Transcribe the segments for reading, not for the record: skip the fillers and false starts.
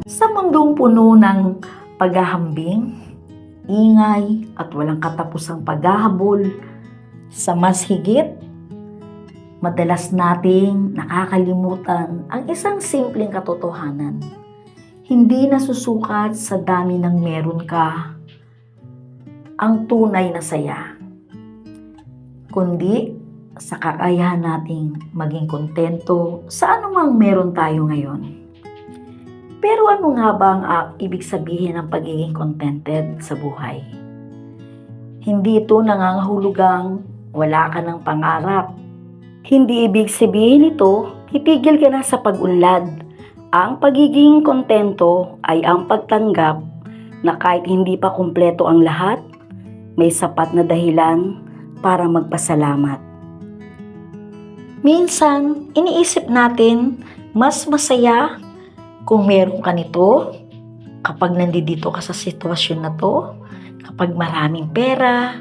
Sa mundong puno ng paghahambing, ingay at walang katapusang paghahabol, sa mas higit, madalas nating nakakalimutan ang isang simpleng katotohanan. Hindi nasusukat sa dami ng meron ka ang tunay na saya, kundi sa kakayahan nating maging kontento sa anumang meron tayo ngayon. Pero ano nga ba ang ibig sabihin ng pagiging contented sa buhay? Hindi ito nangangahulugang wala ka ng pangarap. Hindi ibig sabihin ito, titigil ka na sa pag-unlad. Ang pagiging kontento ay ang pagtanggap na kahit hindi pa kumpleto ang lahat, may sapat na dahilan para magpasalamat. Minsan, iniisip natin, mas masaya kung meron ka nito, kapag nandito ka sa sitwasyon na to, kapag maraming pera,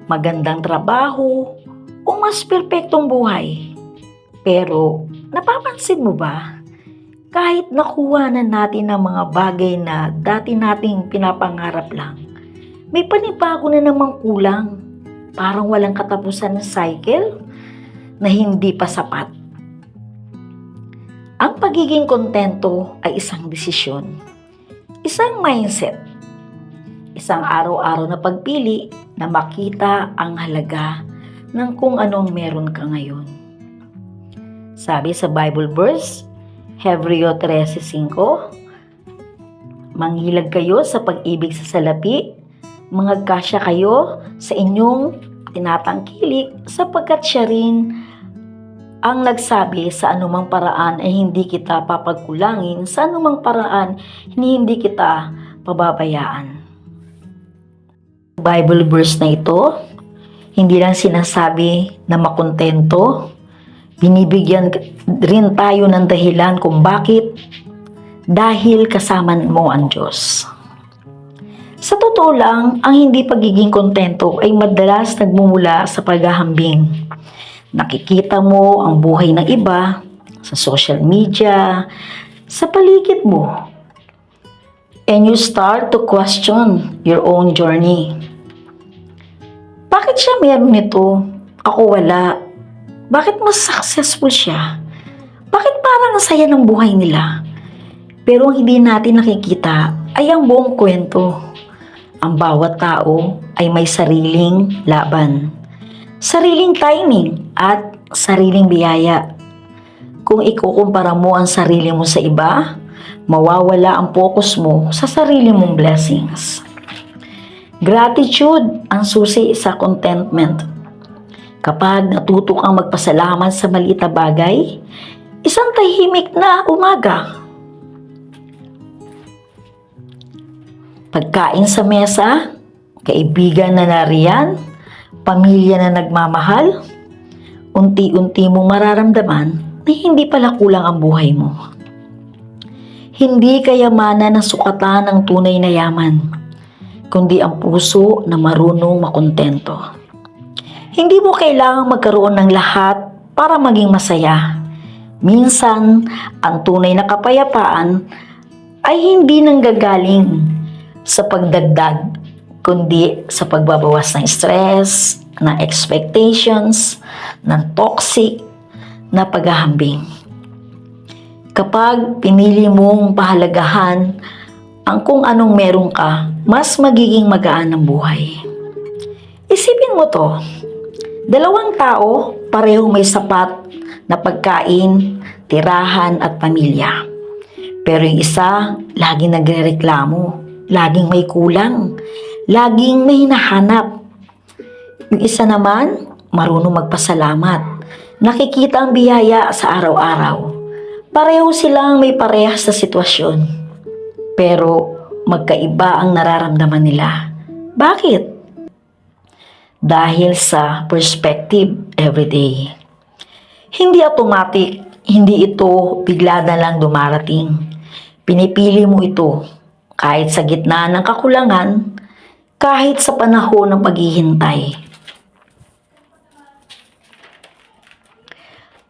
magandang trabaho, o mas perpektong buhay. Pero, napapansin mo ba? Kahit nakuha na natin ang mga bagay na dati nating pinapangarap lang, may panibago na namang kulang. Parang walang katapusan ng cycle na hindi pa sapat. Ang pagiging kontento ay isang desisyon, isang mindset, isang araw-araw na pagpili na makita ang halaga ng kung anong meron ka ngayon. Sabi sa Bible verse, Hebreo 13:5, manghilag kayo sa pag-ibig sa salapi, mangagkasya kayo sa inyong tinatangkilik sapagkat siya rin ang nagsabi sa anumang paraan ay hindi kita papagkulangin, sa anumang paraan hindi kita pababayaan. Bible verse na ito, hindi lang sinasabi na makontento, binibigyan rin tayo ng dahilan kung bakit, dahil kasama mo ang Diyos. Sa totoo lang, ang hindi pagiging kontento ay madalas nagmumula sa paghahambing. Nakikita mo ang buhay ng iba sa social media, sa paligid mo. And you start to question your own journey. Bakit siya meron nito? Ako wala. Bakit mas successful siya? Bakit parang ang saya ng buhay nila? Pero hindi natin nakikita ay ang buong kwento. Ang bawat tao ay may sariling laban, sariling timing at sariling biyaya. Kung ikukumpara mo ang sarili mo sa iba, mawawala ang focus mo sa sarili mong blessings. Gratitude ang susi sa contentment. Kapag natuto kang magpasalamat sa maliit na bagay, isang tahimik na umaga, pagkain sa mesa, kaibigan na nariyan, pamilya na nagmamahal, unti-unti mong mararamdaman na hindi pala kulang ang buhay mo. Hindi kayamanan na sukatan ng tunay na yaman, kundi ang puso na marunong makontento. Hindi mo kailangang magkaroon ng lahat para maging masaya. Minsan, ang tunay na kapayapaan ay hindi nanggagaling sa pagdagdag, kundi sa pagbabawas ng stress, ng expectations, ng toxic na paghahambing. Kapag pinili mong pahalagahan ang kung anong meron ka, mas magiging magaan ang buhay. Isipin mo to, dalawang tao, parehong may sapat na pagkain, tirahan at pamilya. Pero yung isa, laging nagrereklamo, laging may kulang, laging may hinahanap. Yung isa naman, marunong magpasalamat, nakikita ang biyaya sa araw-araw. Pareho silang may parehas sa sitwasyon, pero magkaiba ang nararamdaman nila. Bakit? Dahil sa perspective everyday. Hindi automatic, hindi ito bigla na lang dumarating. Pinipili mo ito kahit sa gitna ng kakulangan, kahit sa panahon ng paghihintay.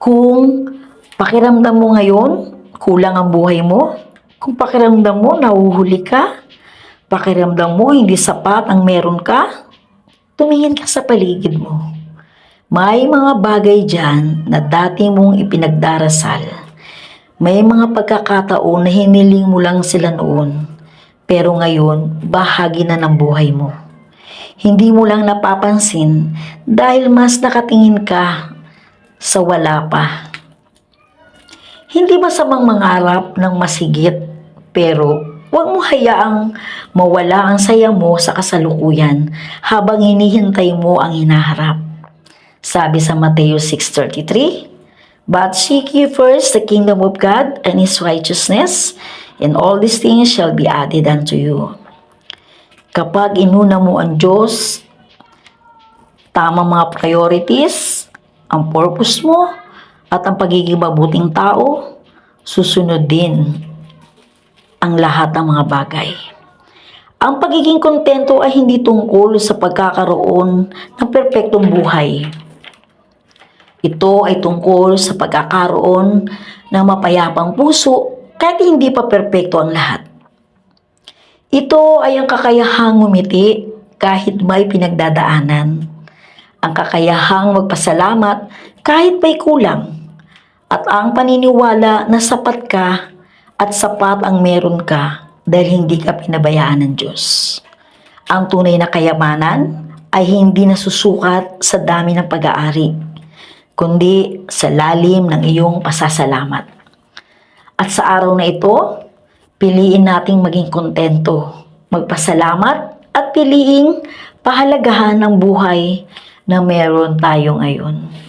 Kung pakiramdam mo ngayon, kulang ang buhay mo, kung pakiramdam mo, nahuhuli ka, pakiramdam mo, hindi sapat ang meron ka, tumingin ka sa paligid mo. May mga bagay dyan na dati mong ipinagdarasal. May mga pagkakataon na hiniling mo lang sila noon, pero ngayon, bahagi na ng buhay mo. Hindi mo lang napapansin dahil mas nakatingin ka sa wala pa. Hindi masamang mangarap ng masigit, pero huwag mo hayaang mawala ang saya mo sa kasalukuyan habang hinihintay mo ang hinaharap. Sabi sa Mateo 6:33, "But seek ye first the kingdom of God and His righteousness, and all these things shall be added unto you." Kapag inuna mo ang Diyos, tamang mga priorities, ang purpose mo, at ang pagiging mabuting tao, susunod din ang lahat ng mga bagay. Ang pagiging kontento ay hindi tungkol sa pagkakaroon ng perpektong buhay. Ito ay tungkol sa pagkakaroon ng mapayapang puso kahit hindi pa perpekto ang lahat. Ito ay ang kakayahang ngumiti kahit may pinagdadaanan. Ang kakayahang magpasalamat kahit may kulang. At ang paniniwala na sapat ka at sapat ang meron ka dahil hindi ka pinabayaan ng Diyos. Ang tunay na kayamanan ay hindi nasusukat sa dami ng pag-aari, kundi sa lalim ng iyong pasasalamat. At sa araw na ito, piliin nating maging kontento, magpasalamat at piliing pahalagahan ang buhay na meron tayo ngayon.